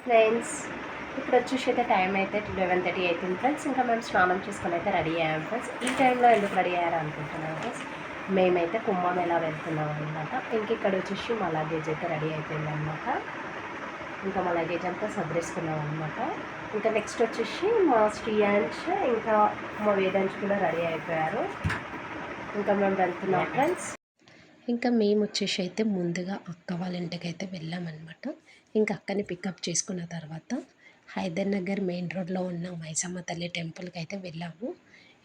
Friends ఇప్పుడు వచ్చేసి అయితే టైం అయితే 11:30 అవుతుంది ఫ్రెండ్స్. ఇంకా మేము స్నానం చేసుకొని అయితే రెడీ అయ్యాం ఫ్రెండ్స్. ఈ టైంలో ఎందుకు రెడీ అయ్యారు అనుకుంటున్నాం ఫ్రెండ్స్. మేమైతే కుంభమేళా వెళ్తున్నాం అనమాట. ఇంక ఇక్కడ వచ్చేసి మా లగేజ్ అయితే రెడీ అయిపోయింది అనమాట. ఇంకా మా లగేజ్ అంతా సర్దేసుకున్నాం అనమాట. ఇంకా నెక్స్ట్ వచ్చేసి మా శ్రీయాంష్ ఇంకా మా వేదాంశ్ కూడా రెడీ అయిపోయారు. ఇంకా మేము వెళ్తున్నాం ఫ్రెండ్స్. ఇంకా మేము వచ్చేసి అయితే ముందుగా అక్క వాళ్ళ ఇంటికి అయితే వెళ్ళామన్నమాట. ఇంకా అక్కని పికప్ చేసుకున్న తర్వాత హైదర్ నగర్ మెయిన్ రోడ్లో ఉన్న మైసమ్మ తల్లి టెంపుల్కి అయితే వెళ్ళాము.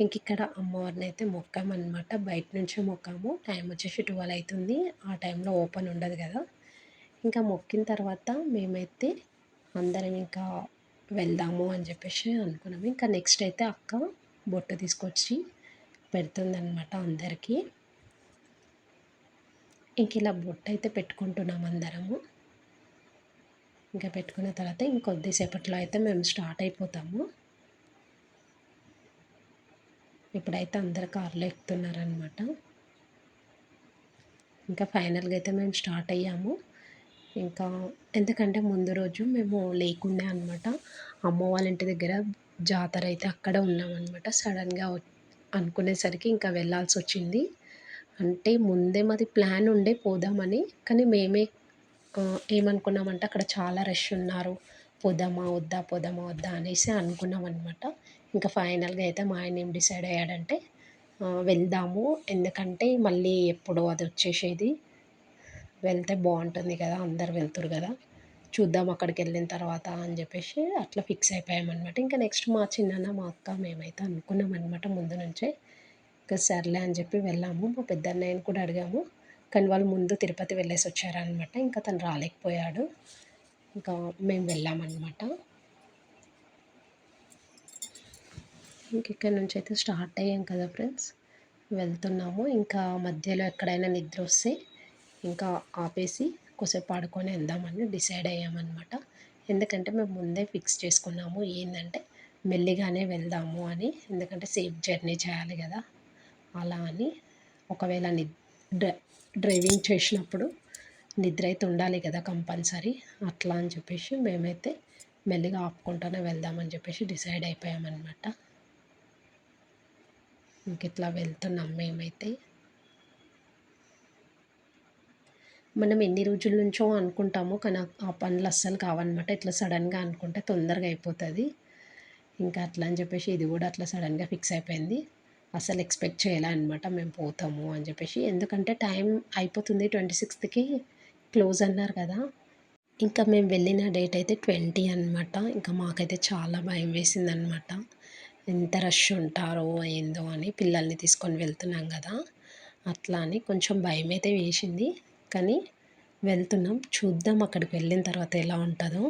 ఇంక ఇక్కడ అమ్మవారిని అయితే మొక్కామన్నమాట. బయట నుంచే మొక్కాము. టైం వచ్చేసి 12 అవుతుంది. ఆ టైంలో ఓపెన్ ఉండదు కదా. ఇంకా మొక్కిన తర్వాత మేమైతే అందరం ఇంకా వెళ్దాము అని చెప్పేసి అనుకున్నాము. ఇంకా నెక్స్ట్ అయితే అక్క బొట్టు తీసుకొచ్చి పెడుతుందన్నమాట అందరికీ. ఇంక ఇలా బొట్టు అయితే పెట్టుకుంటున్నాం అందరము. ఇంకా పెట్టుకున్న తర్వాత ఇంకొద్దిసేపట్లో అయితే మేము స్టార్ట్ అయిపోతాము. ఇప్పుడైతే అందరు కార్లో ఎక్కుతున్నారనమాట. ఇంకా ఫైనల్గా అయితే మేము స్టార్ట్ అయ్యాము. ఇంకా ఎందుకంటే ముందు రోజు మేము లేకుండే అనమాట. అమ్మ వాళ్ళ ఇంటి దగ్గర జాతర అయితే అక్కడ ఉన్నామన్నమాట. సడన్గా అనుకునేసరికి ఇంకా వెళ్ళాల్సి వచ్చింది. అంటే ముందే మాది ప్లాన్ ఉండే పోదామని. కానీ మేమే ఏమనుకున్నామంటే అక్కడ చాలా రష్ ఉన్నారు. పోదామా వద్దా పోదామా వద్దా అనేసి అనుకున్నాం అనమాట. ఇంకా ఫైనల్గా అయితే మా ఆయన ఏం డిసైడ్ అయ్యాడంటే వెళ్దాము. ఎందుకంటే మళ్ళీ ఎప్పుడో అది వచ్చేసేది. వెళ్తే బాగుంటుంది కదా, అందరు వెళ్తురు కదా, చూద్దాం అక్కడికి వెళ్ళిన తర్వాత అని చెప్పేసి అట్లా ఫిక్స్ అయిపోయామన్నమాట. ఇంకా నెక్స్ట్ మా చిన్నన్న మా అక్క మేమైతే అనుకున్నాం అనమాట ముందు నుంచే. ఇంకా సర్లే అని చెప్పి వెళ్ళాము. మా పెద్దన్నయ్యని కూడా అడిగాము. కానీ వాళ్ళు ముందు తిరుపతి వెళ్ళేసి వచ్చారనమాట. ఇంకా తను రాలేకపోయాడు. ఇంకా మేము వెళ్ళామన్నమాట. ఇంక ఇక్కడ నుంచి అయితే స్టార్ట్ అయ్యాం కదా ఫ్రెండ్స్. వెళ్తున్నాము. ఇంకా మధ్యలో ఎక్కడైనా నిద్ర వస్తే ఇంకా ఆపేసి కొద్దిసేపు ఆడుకొని వెళ్దామని డిసైడ్ అయ్యామన్నమాట. ఎందుకంటే మేము ముందే ఫిక్స్ చేసుకున్నాము ఏంటంటే మెల్లిగానే వెళ్దాము అని. ఎందుకంటే సేఫ్ జర్నీ చేయాలి కదా, అలా అని. ఒకవేళ డ్రైవింగ్ చేసినప్పుడు నిద్ర అయితే ఉండాలి కదా కంపల్సరీ. అట్లా అని చెప్పేసి మేమైతే మెల్లిగా ఆపుకుంటూనే వెళ్దామని చెప్పేసి డిసైడ్ అయిపోయామన్నమాట. ఇంక ఇట్లా వెళ్తున్నాం మేమైతే. మనం ఎన్ని రోజుల నుంచో అనుకుంటాము కానీ ఆ పనులు అస్సలు కావన్నమాట. ఇట్లా సడన్గా అనుకుంటే తొందరగా అయిపోతుంది. ఇంకా అట్లా అని చెప్పేసి ఇది కూడా అట్లా సడన్గా ఫిక్స్ అయిపోయింది. అసలు ఎక్స్పెక్ట్ చేయలే అనమాట మేము పోతాము అని చెప్పేసి. ఎందుకంటే టైం అయిపోతుంది, 26కి క్లోజ్ అన్నారు కదా. ఇంకా మేము వెళ్ళిన డేట్ అయితే 20 అనమాట. ఇంకా మాకైతే చాలా భయం వేసిందనమాట. ఎంత రష్ ఉంటారో ఏందో అని. పిల్లల్ని తీసుకొని వెళ్తున్నాం కదా, అట్లా అని కొంచెం భయం అయితే వేసింది. కానీ వెళ్తున్నాం, చూద్దాం అక్కడికి వెళ్ళిన తర్వాత ఎలా ఉంటుందో.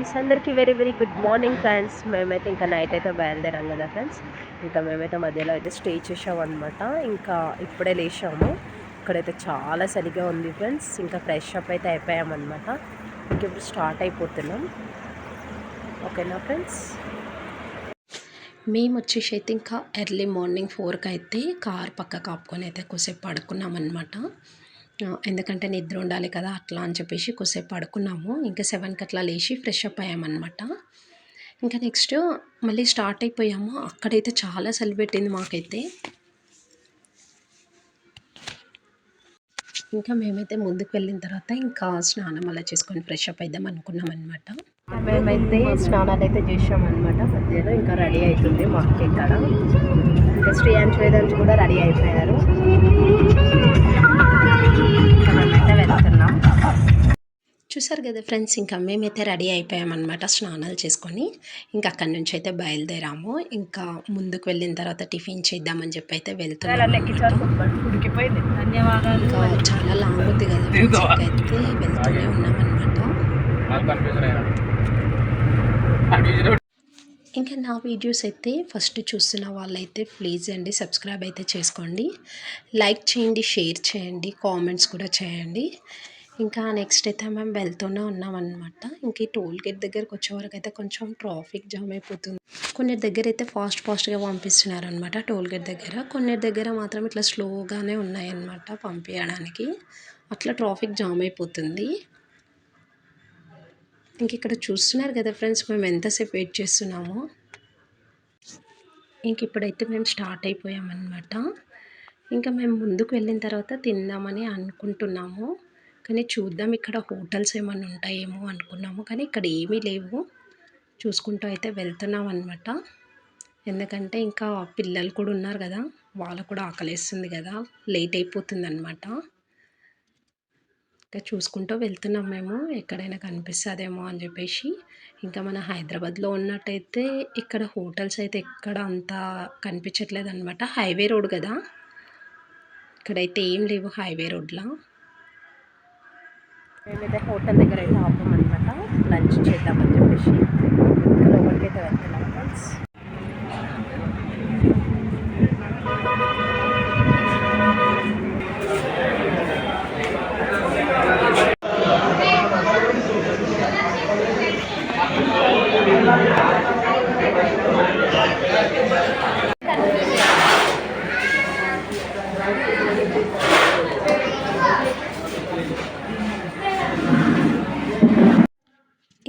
ఫ్రెండ్స్, అందరికీ very very good morning friends. మేమైతే ఇంకా నైట్ అయితే బయలుదేరాం కదా ఫ్రెండ్స్. ఇంకా మేమైతే మధ్యలో అయితే స్టే చేసాం అనమాట. ఇంకా ఇప్పుడే లేచాము. ఇక్కడైతే చాలా చలిగా ఉంది ఫ్రెండ్స్. ఇంకా ఫ్రెష్ అప్ అయితే అయిపోయామన్నమాట. ఇంక ఇప్పుడు స్టార్ట్ అయిపోతున్నాం. ఓకేనా ఫ్రెండ్స్. మేము వచ్చేసి అయితే ఇంకా ఎర్లీ మార్నింగ్ 4కి అయితే కార్ పక్క కాపుకొని అయితే కొద్దిసేపు పడుకున్నాం అనమాట. ఎందుకంటే నిద్ర ఉండాలి కదా అట్లా అని చెప్పేసి కొద్దిసేపు పడుకున్నాము. ఇంకా 7కి అట్లా లేచి ఫ్రెష్ అప్ అయ్యామన్నమాట. ఇంకా నెక్స్ట్ మళ్ళీ స్టార్ట్ అయిపోయాము. అక్కడైతే చాలా చలి పెట్టింది మాకైతే. ఇంకా మేమైతే ముందుకు వెళ్ళిన తర్వాత ఇంకా స్నానం అలా చేసుకొని ఫ్రెష్ అప్ అయిద్దాం అనుకున్నాం అనమాట. మేమైతే స్నానాలు అయితే చేసామన్నమాట. మధ్యలో ఇంకా రెడీ అవుతుంది మా అక్క ఇక్కడ. ఇంకా శ్రీయాంశ్ వేదాంశ్ కూడా రెడీ అయిపోయారు. మేమైతే వెళ్తున్నాం. చూసారు కదా ఫ్రెండ్స్, ఇంకా మేమైతే రెడీ అయిపోయామన్నమాట స్నానాలు చేసుకొని. ఇంకా అక్కడి నుంచి అయితే బయలుదేరాము. ఇంకా ముందుకు వెళ్ళిన తర్వాత టిఫిన్ చేద్దామని చెప్పి అయితే వెళ్తున్నాం. చాలా లాంగ్ ఉంది కదా అయితే వెళ్తూనే ఉన్నామన్నమాట. ఇంకా నా వీడియోస్ అయితే ఫస్ట్ చూస్తున్న వాళ్ళైతే ప్లీజ్ అండి సబ్స్క్రైబ్ అయితే చేసుకోండి, లైక్ చేయండి, షేర్ చేయండి, కామెంట్స్ కూడా చేయండి. ఇంకా నెక్స్ట్ అయితే మేము వెళ్తూనే ఉన్నామన్నమాట. ఇంక ఈ టోల్ గేట్ దగ్గరకు వచ్చేవరకు అయితే కొంచెం ట్రాఫిక్ జామ్ అయిపోతుంది. కొన్ని దగ్గర అయితే ఫాస్ట్గా పంపిస్తున్నారు అనమాట టోల్ గేట్ దగ్గర. కొన్ని దగ్గర మాత్రం ఇట్లా స్లోగానే ఉన్నాయన్నమాట పంపించడానికి. అట్లా ట్రాఫిక్ జామ్ అయిపోతుంది. ఇంక ఇక్కడ చూస్తున్నారు కదా ఫ్రెండ్స్, మేము ఎంతసేపు వెయిట్ చేస్తున్నామో. ఇంక ఇప్పుడైతే మేము స్టార్ట్ అయిపోయామన్నమాట. ఇంకా మేము ముందుకు వెళ్ళిన తర్వాత తిందామని అనుకుంటున్నాము. కానీ చూద్దాం, ఇక్కడ హోటల్స్ ఏమైనా ఉంటాయేమో అనుకున్నాము. కానీ ఇక్కడ ఏమీ లేవు. చూసుకుంటూ అయితే వెళ్తున్నాం అనమాట. ఎందుకంటే ఇంకా పిల్లలు కూడా ఉన్నారు కదా, వాళ్ళకు కూడా ఆకలిస్తుంది కదా, లేట్ అయిపోతుంది అనమాట. ఇంకా చూసుకుంటూ వెళ్తున్నాం మేము, ఎక్కడైనా కనిపిస్తుందేమో అని చెప్పేసి. ఇంకా మన హైదరాబాద్లో ఉన్నట్టయితే ఇక్కడ హోటల్స్ అయితే ఎక్కడ అంతా కనిపించట్లేదు అనమాట. హైవే రోడ్ కదా, ఇక్కడైతే ఏం లేవు హైవే రోడ్లో. మేమైతే హోటల్ దగ్గర అయితే ఆపామన్నమాట లంచ్ చేద్దామని చెప్పేసి. లోపలికైతే వెళ్తున్నాం ఫ్రెండ్స్.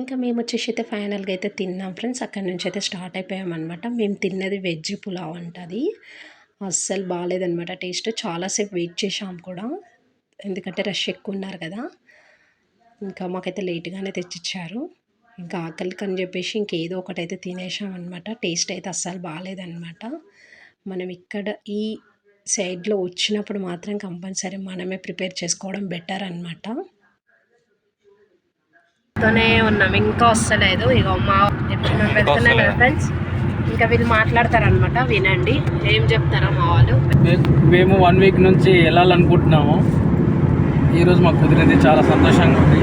ఇంకా మేము వచ్చేసి అయితే ఫైనల్గా అయితే తిన్నాం ఫ్రెండ్స్. అక్కడి నుంచి అయితే స్టార్ట్ అయిపోయామన్నమాట. మేము తిన్నది వెజ్ పులావ్ అంటది. అస్సలు బాగాలేదనమాట టేస్ట్. చాలాసేపు వెయిట్ చేసాం కూడా, ఎందుకంటే రష్ ఎక్కువ ఉన్నారు కదా. ఇంకా మాకైతే లేట్గానే తెచ్చిచ్చారు. ఇంకా ఆకలికి అని చెప్పేసి ఇంకేదో ఒకటైతే తినేసాం అనమాట. టేస్ట్ అయితే అస్సలు బాగాలేదనమాట. మనం ఇక్కడ ఈ సైడ్లో వచ్చినప్పుడు మాత్రం కంపల్సరీ మనమే ప్రిపేర్ చేసుకోవడం బెటర్ అనమాట. తోనే ఉన్నాం, ఇంకా వస్తలేదు. ఇక మా ఇప్పుడు మేము వెళ్తున్నాం కదా ఫ్రెండ్స్. ఇంకా వీళ్ళు మాట్లాడతారనమాట, వినండి ఏం చెప్తారా మా వాళ్ళు. మేము 1 వీక్ నుంచి వెళ్ళాలనుకుంటున్నాము. ఈరోజు మాకు కుదిరింది, చాలా సంతోషంగా ఉంది.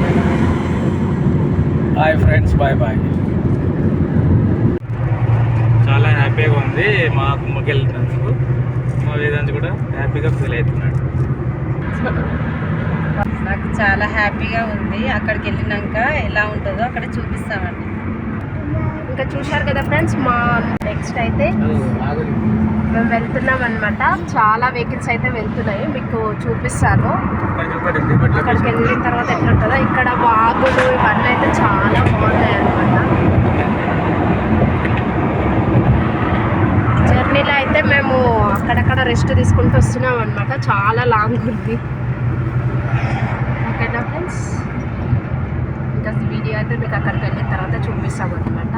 Hi friends, bye bye. చాలా హ్యాపీగా ఉంది మా కుమ్మకి వెళ్తున్నందుకు. మా వేదాంత్ కూడా హ్యాపీగా ఫీల్ అవుతున్నాడు. నాకు చాలా హ్యాపీగా ఉంది. అక్కడికి వెళ్ళినాక ఎలా ఉంటుందో అక్కడ చూపిస్తామండి. ఇంకా చూశారు కదా ఫ్రెండ్స్, మా నెక్స్ట్ అయితే మేము వెళ్తున్నాం అనమాట. చాలా వెహికల్స్ అయితే వెళ్తున్నాయి, మీకు చూపిస్తాను. అక్కడికి వెళ్ళిన తర్వాత ఎట్లా ఉంటుందో. ఇక్కడ వాగులు ఇవన్నీ అయితే చాలా బాగున్నాయి అనమాట. జర్నీలో అయితే మేము అక్కడక్కడ రెస్ట్ తీసుకుంటూ వస్తున్నాం అనమాట. చాలా లాంగ్ ఉంది. ఓకేనా ఫ్రెండ్స్, ఇంకా వీడియో అయితే మీకు అక్కడికి వెళ్ళిన తర్వాత చూపిస్తాం అనమాట.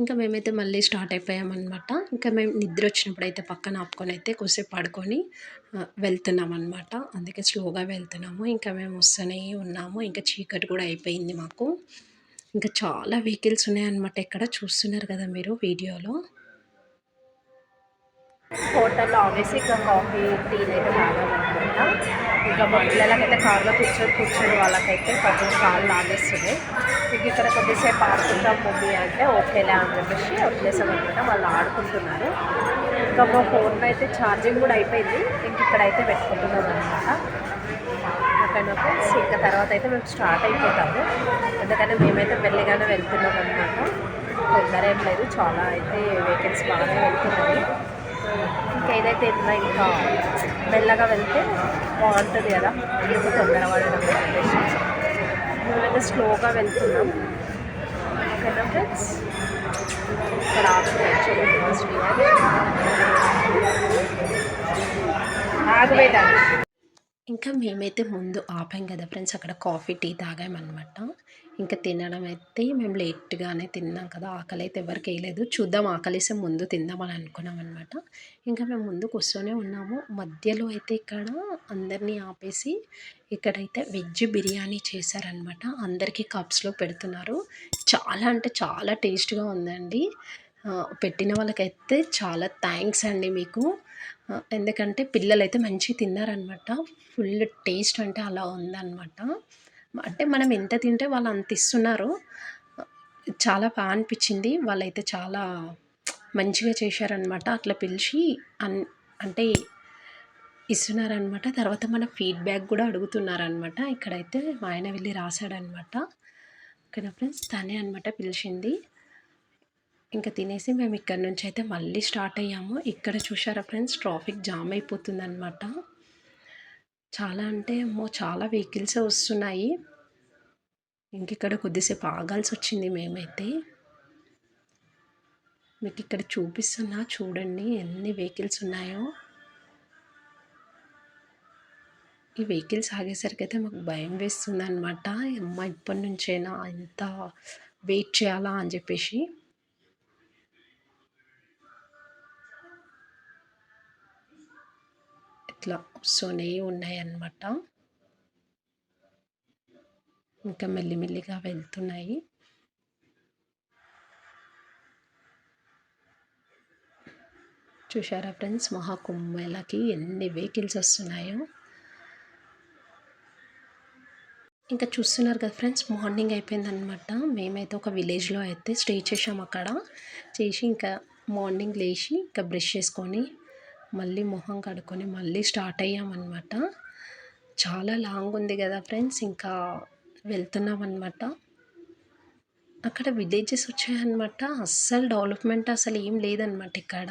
ఇంకా మేమైతే మళ్ళీ స్టార్ట్ అయిపోయామన్నమాట. ఇంకా మేము నిద్ర వచ్చినప్పుడు అయితే పక్కన ఆపుకొని అయితే కొద్దిసేపు పడుకొని వెళ్తున్నాం అనమాట. అందుకే స్లోగా వెళ్తున్నాము. ఇంకా మేము వస్తూనే ఉన్నాము. ఇంకా చీకటి కూడా అయిపోయింది మాకు. ఇంకా చాలా వెహికల్స్ ఉన్నాయన్నమాట. ఇక్కడ చూస్తున్నారు కదా మీరు వీడియోలో. హోటల్లో ఆబ్వియస్లీ ఇంకా కాఫీ టీలు అయితే తాగాలన్నమాట. ఇంకా మా పిల్లలకైతే కార్లో కూర్చొని వాళ్ళకైతే కొంచెం కాళ్ళు లాగేస్తుంది. ఇంక ఇక్కడ కొద్దిసేపు ఆడుకుంటాం మమ్మీ అంటే ఓకేలే అని చెప్పేసి వదిలేసామన్నమాట. వాళ్ళు ఆడుకుంటున్నారు. ఇంకా మా ఫోన్ అయితే ఛార్జింగ్ కూడా అయిపోయింది. ఇంక ఇక్కడైతే పెట్టుకుంటున్నాం అనమాట. ఓకేనా ఫ్రెండ్స్, ఇంకా తర్వాత అయితే మేము స్టార్ట్ అయిపోతాము. ఎందుకంటే మేమైతే మెల్లిగానే వెళ్తున్నాం అనమాట. తొందర ఏం లేదు, చాలా అయితే వెహికల్స్ బాగానే వెళ్తున్నాయి. ఇంకా ఏదైతే ఇంకా మెల్లగా వెళ్తే బాగుంటుంది కదా, ఎందుకు తొందర పడడం చెప్పేసి మేమైతే స్లోగా వెళ్తున్నాం. ఓకేనా ఫ్రెండ్స్, ఇక్కడ ఆగబెట్టాలి. ఇంకా మేమైతే ముందు ఆపాం కదా ఫ్రెండ్స్, అక్కడ కాఫీ టీ తాగామన్నమాట. ఇంకా తినడం అయితే మేము లేట్గానే తిన్నాం కదా, ఆకలి అయితే ఎవరికి వేయలేదు. చూద్దాం ఆకలిస్తే ముందు తిందామని అనుకున్నాం అనమాట. ఇంకా మేము ముందు కూర్చొనే ఉన్నాము. మధ్యలో అయితే ఇక్కడ అందరినీ ఆపేసి ఇక్కడైతే వెజ్ బిర్యానీ చేశారనమాట. అందరికీ కప్స్లో పెడుతున్నారు. చాలా అంటే చాలా టేస్ట్గా ఉందండి. పెట్టిన వాళ్ళకైతే చాలా థ్యాంక్స్ అండి మీకు. ఎందుకంటే పిల్లలైతే మంచిగా తిన్నారనమాట. ఫుల్ టేస్ట్ అంటే అలా ఉందన్నమాట. అంటే మనం ఎంత తింటే వాళ్ళు అంత ఇస్తున్నారు. చాలా బాగా అనిపించింది. వాళ్ళైతే చాలా మంచిగా చేశారనమాట. అట్లా పిలిచి అంటే ఇస్తున్నారనమాట. తర్వాత మన ఫీడ్బ్యాక్ కూడా అడుగుతున్నారనమాట. ఇక్కడైతే మా ఆయన వెళ్ళి రాశాడనమాట. ఓకేనా ఫ్రెండ్స్, తనే అనమాట పిలిచింది. ఇంకా తినేసి మేము ఇక్కడ నుంచి అయితే మళ్ళీ స్టార్ట్ అయ్యాము. ఇక్కడ చూసారా ఫ్రెండ్స్, ట్రాఫిక్ జామ్ అయిపోతుందన్నమాట. చాలా అంటే చాలా వెహికల్స్ వస్తున్నాయి. ఇంక ఇక్కడ కొద్దిసేపు ఆగాల్సి వచ్చింది మేమైతే. మీకు ఇక్కడ చూపిస్తున్నా చూడండి ఎన్ని వెహికల్స్ ఉన్నాయో. ఈ వెహికల్స్ ఆగేసరికి అయితే మాకు భయం వేస్తుంది అనమాట. అమ్మ ఇప్పటి నుంచైనా ఎంత వెయిట్ చేయాలా అని చెప్పేసి. ఇట్లా వస్తూనే ఉన్నాయన్నమాట. ఇంకా మెల్లిమెల్లిగా వెళ్తున్నాయి. చూసారా ఫ్రెండ్స్, మహాకుంభమేళకి ఎన్ని వెహికల్స్ వస్తున్నాయో. ఇంకా చూస్తున్నారు కదా ఫ్రెండ్స్, మార్నింగ్ అయిపోయిందనమాట. మేమైతే ఒక విలేజ్లో అయితే స్టే చేసాము. అక్కడ చేసి ఇంకా మార్నింగ్ లేచి ఇంకా బ్రష్ చేసుకొని మళ్ళీ మొహం కడుక్కొని మళ్ళీ స్టార్ట్ అయ్యామన్నమాట. చాలా లాంగ్ ఉంది కదా ఫ్రెండ్స్, ఇంకా వెళ్తున్నాం అనమాట. అక్కడ విలేజెస్ వచ్చాయన్నమాట. అస్సలు డెవలప్మెంట్ అసలు ఏం లేదనమాట ఇక్కడ.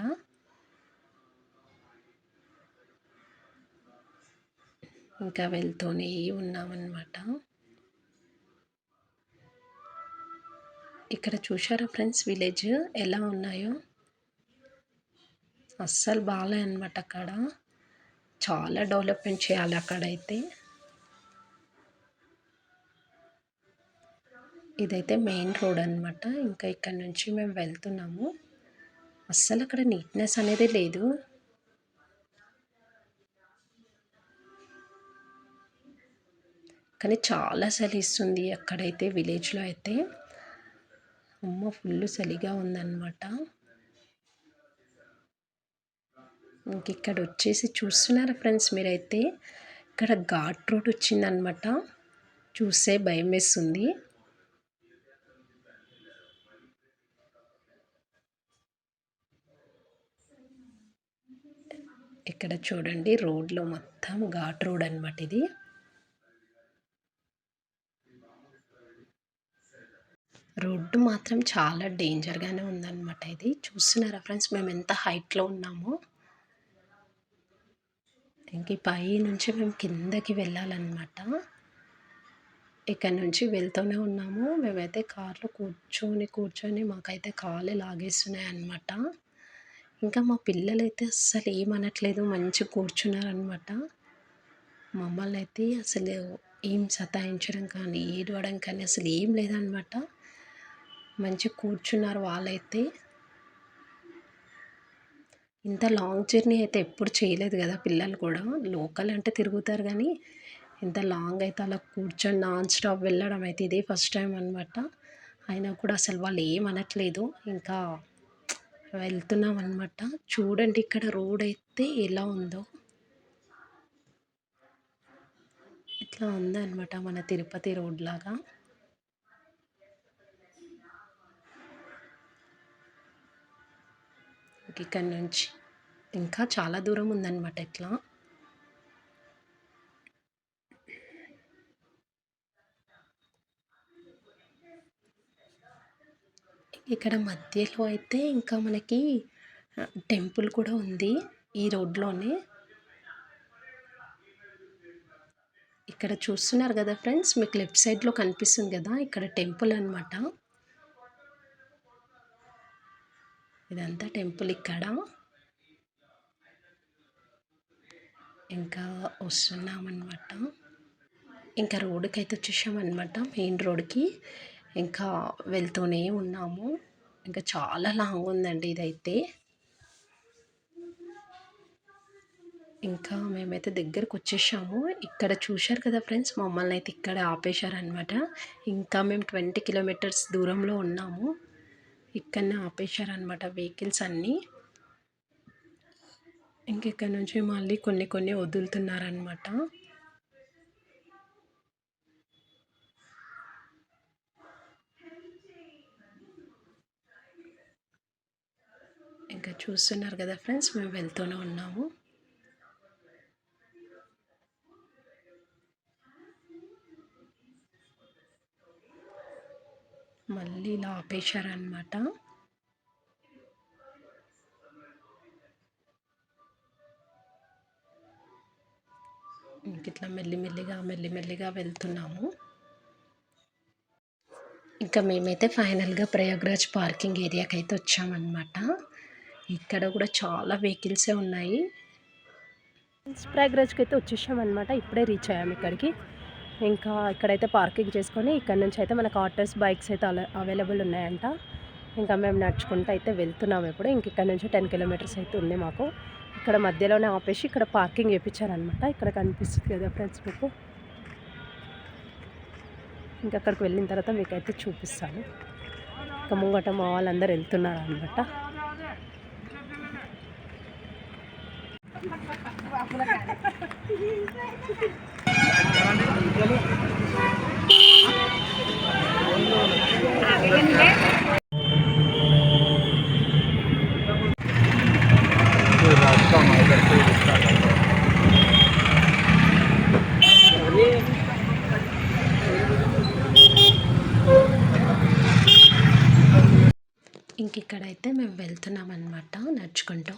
ఇంకా వెళ్తూనే ఉన్నామన్నమాట. ఇక్కడ చూసారా ఫ్రెండ్స్, విలేజ్ ఎలా ఉన్నాయో. అస్సలు బాగాలే అనమాట. అక్కడ చాలా డెవలప్మెంట్ చేయాలి అక్కడైతే. ఇదైతే మెయిన్ రోడ్ అనమాట. ఇంకా ఇక్కడ నుంచి మేము వెళ్తున్నాము. అస్సలు అక్కడ నీట్నెస్ అనేది లేదు. కానీ చాలా చలి ఇస్తుంది అక్కడైతే, విలేజ్లో అయితే. అమ్మ ఫుల్ చలిగా ఉందన్నమాట. ఇంక ఇక్కడ వచ్చేసి చూస్తున్నారా ఫ్రెండ్స్ మీరైతే, ఇక్కడ ఘాట్ రోడ్ వచ్చిందనమాట. చూస్తే భయం వేస్తుంది. ఇక్కడ చూడండి, రోడ్లో మొత్తం ఘాట్ రోడ్ అనమాట ఇది. రోడ్డు మాత్రం చాలా డేంజర్గానే ఉందన్నమాట. ఇది చూస్తున్నారా ఫ్రెండ్స్, మేము ఎంత హైట్లో ఉన్నామో. ఇంక పై నుంచి మేము కిందకి వెళ్ళాలన్నమాట. ఇక్కడ నుంచి వెళ్తూనే ఉన్నాము. మేమైతే కార్లో కూర్చొని మాకైతే కాళ్ళు లాగేస్తున్నాయి అన్నమాట. ఇంకా మా పిల్లలైతే అస్సలు ఏమనట్లేదు, మంచిగా కూర్చున్నారనమాట. మమ్మల్ని అయితే అసలు ఏం సతాయించడం కానీ ఏడవడం కానీ అసలు ఏం లేదనమాట. మంచిగా కూర్చున్నారు వాళ్ళైతే. ఇంత లాంగ్ జర్నీ అయితే ఎప్పుడు చేయలేదు కదా పిల్లలు కూడా. లోకల్ అంటే తిరుగుతారు కానీ ఇంత లాంగ్ అయితే అలా కూర్చొని నాన్ స్టాప్ వెళ్ళడం అయితే ఇదే ఫస్ట్ టైం అనమాట. అయినా కూడా అసలు వాళ్ళు ఏమనట్లేదు. ఇంకా వెళ్తున్నాం అనమాట. చూడండి ఇక్కడ రోడ్ అయితే ఎలా ఉందో, ఇట్లా ఉందన్నమాట మన తిరుపతి రోడ్ లాగా. ఇక్కడ నుంచి ఇంకా చాలా దూరం ఉందన్నమాట. ఇట్లా ఇక్కడ మధ్యలో అయితే ఇంకా మనకి టెంపుల్ కూడా ఉంది ఈ రోడ్లోనే. ఇక్కడ చూస్తున్నారు కదా ఫ్రెండ్స్, మీకు లెఫ్ట్ సైడ్లో కనిపిస్తుంది కదా, ఇక్కడ టెంపుల్ అనమాట. ఇదంతా టెంపుల్ ఇక్కడ. ఇంకా వస్తున్నామన్నమాట. ఇంకా రోడ్డుకి అయితే వచ్చేసామన్నమాట, మెయిన్ రోడ్కి. ఇంకా వెళ్తూనే ఉన్నాము. ఇంకా చాలా లాంగ్ ఉందండి ఇదైతే. ఇంకా మేమైతే దగ్గరకు వచ్చేసాము. ఇక్కడ చూశారు కదా ఫ్రెండ్స్, మమ్మల్ని అయితే ఇక్కడ ఆపేశారనమాట. ఇంకా మేము 20 కిలోమీటర్స్ దూరంలో ఉన్నాము. ఇక్కడనే ఆపేశారనమాట వెహికల్స్ అన్నీ. ఇంకెక్కడ నుంచి మళ్ళీ కొన్ని వదులుతున్నారనమాట. ఇంకా చూస్తున్నారు కదా ఫ్రెండ్స్, మేము వెళ్తూనే ఉన్నాము. మళ్ళీ ఇలా ఆపేశారనమాట. ఇంక ఇట్లా మెల్లిమెల్లిగా వెళ్తున్నాము. ఇంకా మేమైతే ఫైనల్గా ప్రయాగ్రాజ్ పార్కింగ్ ఏరియాకి అయితే వచ్చామన్నమాట. ఇక్కడ కూడా చాలా వెహికల్సే ఉన్నాయి. ప్రయాగ్రాజ్కి అయితే వచ్చేసామన్నమాట. ఇప్పుడే రీచ్ అయ్యాము ఇక్కడికి. ఇంకా ఇక్కడైతే పార్కింగ్ చేసుకొని ఇక్కడ నుంచి అయితే మనకు ఆటోస్, బైక్స్ అయితే అవైలబుల్ ఉన్నాయంట. ఇంకా మేము నడుచుకుంటూ అయితే వెళ్తున్నాము ఇప్పుడు. ఇంక ఇక్కడ నుంచి 10 కిలోమీటర్స్ అయితే ఉంది మాకు. ఇక్కడ మధ్యలోనే ఆపేసి ఇక్కడ పార్కింగ్ చేయించారనమాట. ఇక్కడ కనిపిస్తుంది కదా ఫ్రెండ్స్ మీకు. ఇంకా అక్కడికి వెళ్ళిన తర్వాత మీకైతే చూపిస్తాను. ఇంకా ముంగట మా వాళ్ళందరూ వెళ్తున్నారు అనమాట. ఇంక ఇక్కడైతే మేము వెళ్తున్నాం అనమాట నడుచుకుంటూ.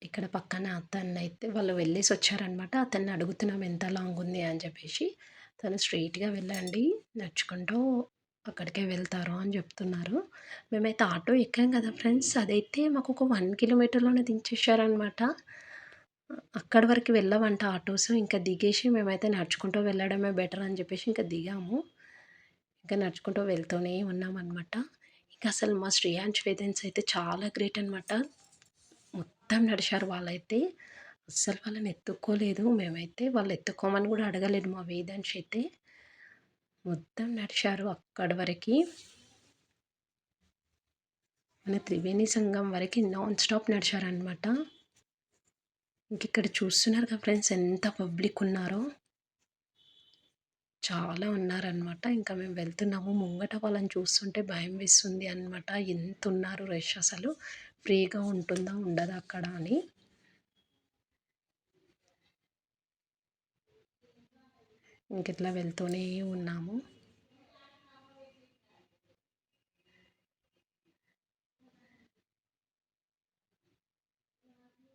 ఇక్కడ పక్కన అతన్ని అయితే వాళ్ళు వెళ్ళేసి వచ్చారనమాట. అతన్ని అడుగుతున్నాం ఎంత లాంగ్ ఉంది అని చెప్పేసి. తను స్ట్రైట్గా వెళ్ళండి, నడుచుకుంటూ అక్కడికే వెళ్తారు అని చెప్తున్నారు. మేమైతే ఆటో ఎక్కాం కదా ఫ్రెండ్స్, అదైతే మాకు ఒక 1 కిలోమీటర్లోనే దించేశారనమాట. అక్కడి వరకు వెళ్ళవంట ఆటోస్. ఇంకా దిగేసి మేమైతే నడుచుకుంటూ వెళ్ళడమే బెటర్ అని చెప్పేసి ఇంకా దిగాము. ఇంకా నడుచుకుంటూ వెళ్తూనే ఉన్నామన్నమాట. ఇంకా అసలు మా శ్రేయాంశ్ వేదన్స్ అయితే చాలా గ్రేట్ అనమాట. మొత్తం నడిచారు వాళ్ళైతే. అస్సలు వాళ్ళని ఎత్తుక్కోలేదు మేమైతే. వాళ్ళు ఎత్తుక్కోమని కూడా అడగలేదు మా వేదాంశ్ అయితే. మొత్తం నడిచారు అక్కడి వరకు. మన త్రివేణి సంఘం వరకు నాన్ స్టాప్ నడిచారనమాట. ఇంక ఇక్కడ చూస్తున్నారు కదా ఫ్రెండ్స్, ఎంత పబ్లిక్ ఉన్నారో. చాలా ఉన్నారనమాట. ఇంకా మేము వెళ్తున్నాము. ముంగట వాళ్ళని చూస్తుంటే భయం వేస్తుంది అనమాట. ఎంత ఉన్నారు రష్, అసలు ఫ్రీగా ఉంటుందా ఉండదా అక్కడ అని. ఇంక ఇట్లా వెళ్తూనే ఉన్నాము.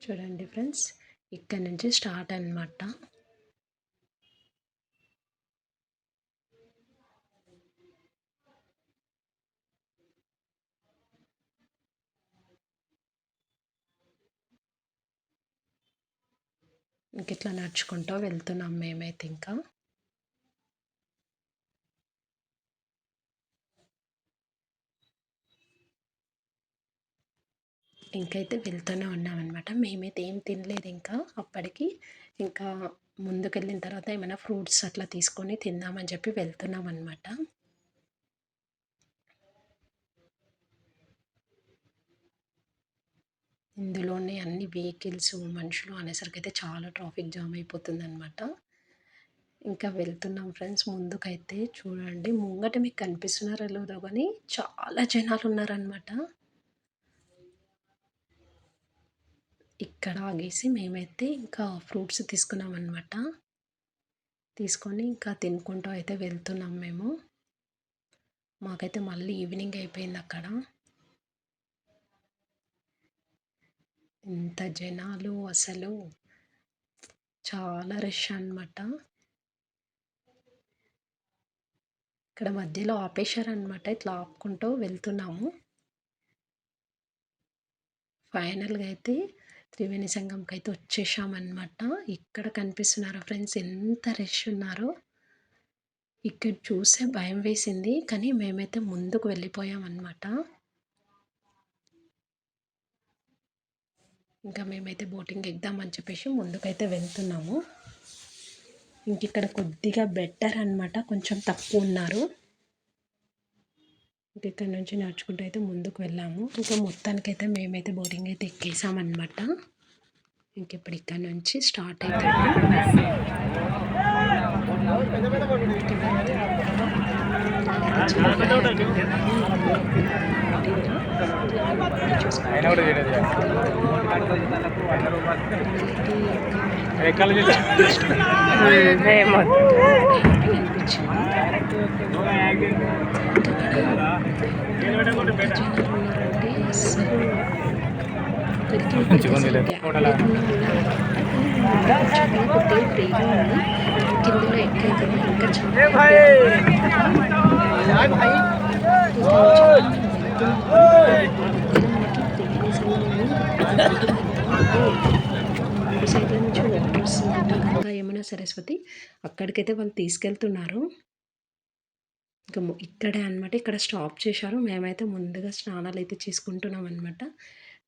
చూడండి ఫ్రెండ్స్, ఇక్కడ నుంచి స్టార్ట్ అనమాట. ఇంక ఇట్లా నడుచుకుంటూ వెళ్తున్నాం మేమైతే. ఇంకా ఇంకైతే వెళ్తూనే ఉన్నామన్నమాట. మేమైతే ఏం తినలేదు ఇంకా అప్పటికి. ఇంకా ముందుకెళ్ళిన తర్వాత ఏమైనా ఫ్రూట్స్ అట్లా తీసుకొని తిందామని చెప్పి వెళ్తున్నాం అనమాట. ఇందులోనే అన్ని వెహికల్స్ మనుషులు అనేసరికి అయితే చాలా ట్రాఫిక్ జామ్ అయిపోతుందన్నమాట. ఇంకా వెళ్తున్నాం ఫ్రెండ్స్. ముందుకైతే చూడండి, ముంగట మీకు కనిపిస్తున్నారో లేదో కానీ చాలా జనాలు ఉన్నారనమాట. ఇక్కడ ఆగేసి మేమైతే ఇంకా ఫ్రూట్స్ తీసుకున్నాం అనమాట. తీసుకొని ఇంకా తినుకుంటూ అయితే వెళ్తున్నాం మేము. మాకైతే మళ్ళీ ఈవినింగ్ అయిపోయింది అక్కడ. ఇంత జనాలు అసలు చాలా రష్ అనమాట. ఇక్కడ మధ్యలో ఆపేశారనమాట. ఇట్లా ఆపుకుంటూ వెళ్తున్నాము. ఫైనల్గా అయితే త్రివేణి సంగంకి అయితే వచ్చేసామన్నమాట. ఇక్కడ కనిపిస్తున్నారా ఫ్రెండ్స్ ఎంత రష్ ఉన్నారో. ఇక్కడ చూసే భయం వేసింది, కానీ మేమైతే ముందుకు వెళ్ళిపోయామన్నమాట. ఇంకా మేమైతే బోటింగ్ ఎగ్దామని చెప్పేసి ముందుకైతే వెళ్తున్నాము. ఇంక ఇక్కడ కొద్దిగా బెటర్ అనమాట, కొంచెం తక్కువ ఉన్నారు. ఇంక ఇక్కడ నుంచి నడుచుకుంటూ అయితే ముందుకు వెళ్ళాము. ఇంకా మొత్తానికైతే మేమైతే బోటింగ్ అయితే ఎక్కేసామన్నమాట. ఇంక ఇప్పుడు ఇక్కడ నుంచి స్టార్ట్ అవుతుంది. కిందలో ఎక్కడికి ఇంకా సైడ్ల నుంచి వాటర్ వస్తుందంట, గంగా యమున సరస్వతి. అక్కడికైతే వాళ్ళు తీసుకెళ్తున్నారు. ఇంకా ఇక్కడే అనమాట, ఇక్కడ స్టాప్ చేశారు. మేమైతే ముందుగా స్నానాలు అయితే చేసుకుంటున్నాం అనమాట.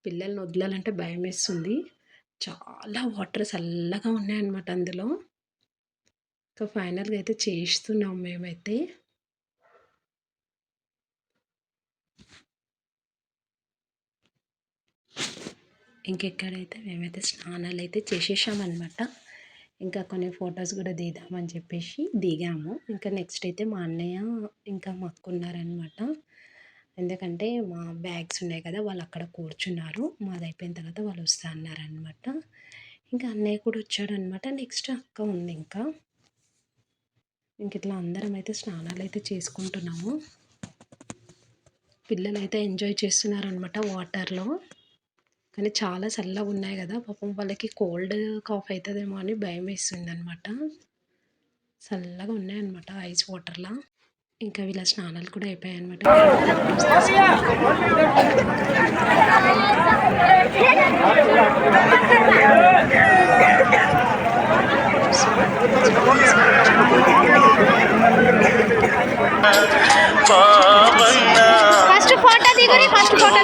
పిల్లల్ని వదలాలంటే భయం వేస్తుంది. చాలా వాటర్ చల్లగా ఉన్నాయన్నమాట అందులో. ఇంకా ఫైనల్గా అయితే చేస్తున్నాం మేమైతే. ఇంకెక్కడైతే మేమైతే స్నానాలు అయితే చేసేసామన్నమాట. ఇంకా కొన్ని ఫొటోస్ కూడా దిగుదామని చెప్పేసి దిగాము. ఇంకా నెక్స్ట్ అయితే మా అన్నయ్య ఇంకా మా అక్క ఉన్నారనమాట. ఎందుకంటే మా బ్యాగ్స్ ఉన్నాయి కదా, వాళ్ళు అక్కడ కూర్చున్నారు. మాది అయిపోయిన తర్వాత వాళ్ళు వస్తా అన్నారనమాట. ఇంకా అన్నయ్య కూడా వచ్చాడనమాట. నెక్స్ట్ అక్క ఉంది. ఇంకా ఇట్లా అందరం అయితే స్నానాలు అయితే చేసుకుంటున్నాము. పిల్లలు అయితే ఎంజాయ్ చేస్తున్నారనమాట వాటర్లో. కానీ చాలా చల్లగా ఉన్నాయి కదా, పాపం వాళ్ళకి కోల్డ్ కాఫ్ అవుతుందేమో అని భయం వేస్తుంది అనమాట. చల్లగా ఉన్నాయన్నమాట ఐస్ వాటర్లా. ఇంకా వీళ్ళ స్నానాలు కూడా అయిపోయాయి అనమాట. ఫస్ట్ ఫోటో దిగురి, ఫస్ట్ ఫోటో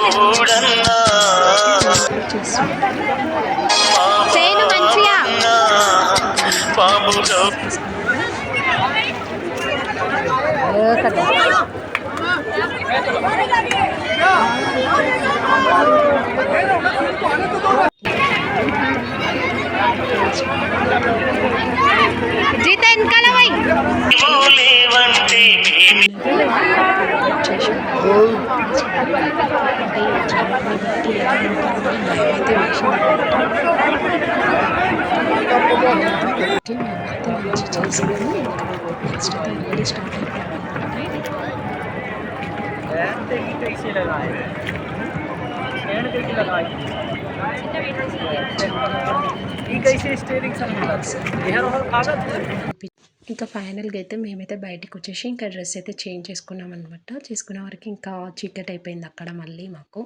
చేయను మంచిగా. జీత వెనకాల పోయి ఇంకా ఫైనల్గా అయితే మేమైతే బయటకు వచ్చేసి ఇంకా డ్రెస్ అయితే చేంజ్ చేసుకున్నాం అనమాట. చేసుకునే వరకు ఇంకా చీకటి అయిపోయింది అక్కడ మళ్ళీ మాకు.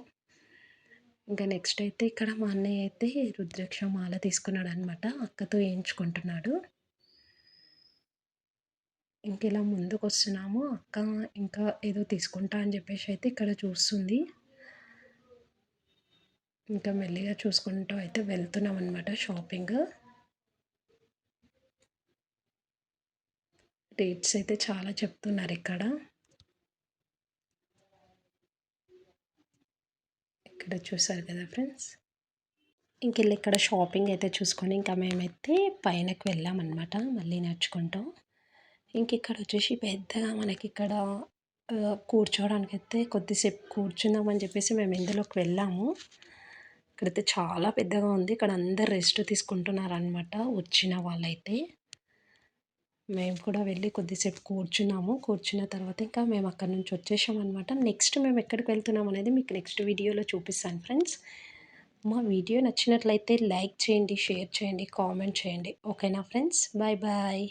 ఇంకా నెక్స్ట్ అయితే ఇక్కడ మా అన్నయ్య అయితే రుద్రాక్ష మాల తీసుకున్నాడు అనమాట. అక్కతో వేయించుకుంటున్నాడు. ఇంక ఇలా ముందుకు వస్తున్నాము. అక్క ఇంకా ఏదో తీసుకుంటా అని చెప్పేసి అయితే ఇక్కడ చూస్తుంది. ఇంకా మెల్లిగా చూసుకుంటూ అయితే వెళ్తున్నాం అనమాట షాపింగ్. రేట్స్ అయితే చాలా చెప్తున్నారు ఇక్కడ. ఇక్కడ చూసారు కదా ఫ్రెండ్స్. ఇంకెళ్ళి ఇక్కడ షాపింగ్ అయితే చూసుకొని ఇంకా మేమైతే పైనకి వెళ్ళామన్నమాట మళ్ళీ నడుచుకుంటాం. ఇంక ఇక్కడ వచ్చేసి పెద్దగా మనకి ఇక్కడ కూర్చోవడానికైతే కొద్దిసేపు కూర్చుందామని చెప్పేసి మేము ఇందులోకి వెళ్ళాము. ఇక్కడైతే చాలా పెద్దగా ఉంది. ఇక్కడ అందరు రెస్ట్ తీసుకుంటున్నారనమాట వచ్చిన వాళ్ళైతే. మేము కూడా వెళ్ళి కొద్దిసేపు కూర్చున్నాము. కూర్చున్న తర్వాత ఇంకా మేము అక్కడి నుంచి వచ్చేసామన్నమాట. నెక్స్ట్ మేము ఎక్కడికి వెళ్తున్నాం అనేది మీకు నెక్స్ట్ వీడియోలో చూపిస్తాను ఫ్రెండ్స్. మా వీడియో నచ్చినట్లయితే లైక్ చేయండి, షేర్ చేయండి, కామెంట్ చేయండి. ఓకేనా ఫ్రెండ్స్? Bye bye.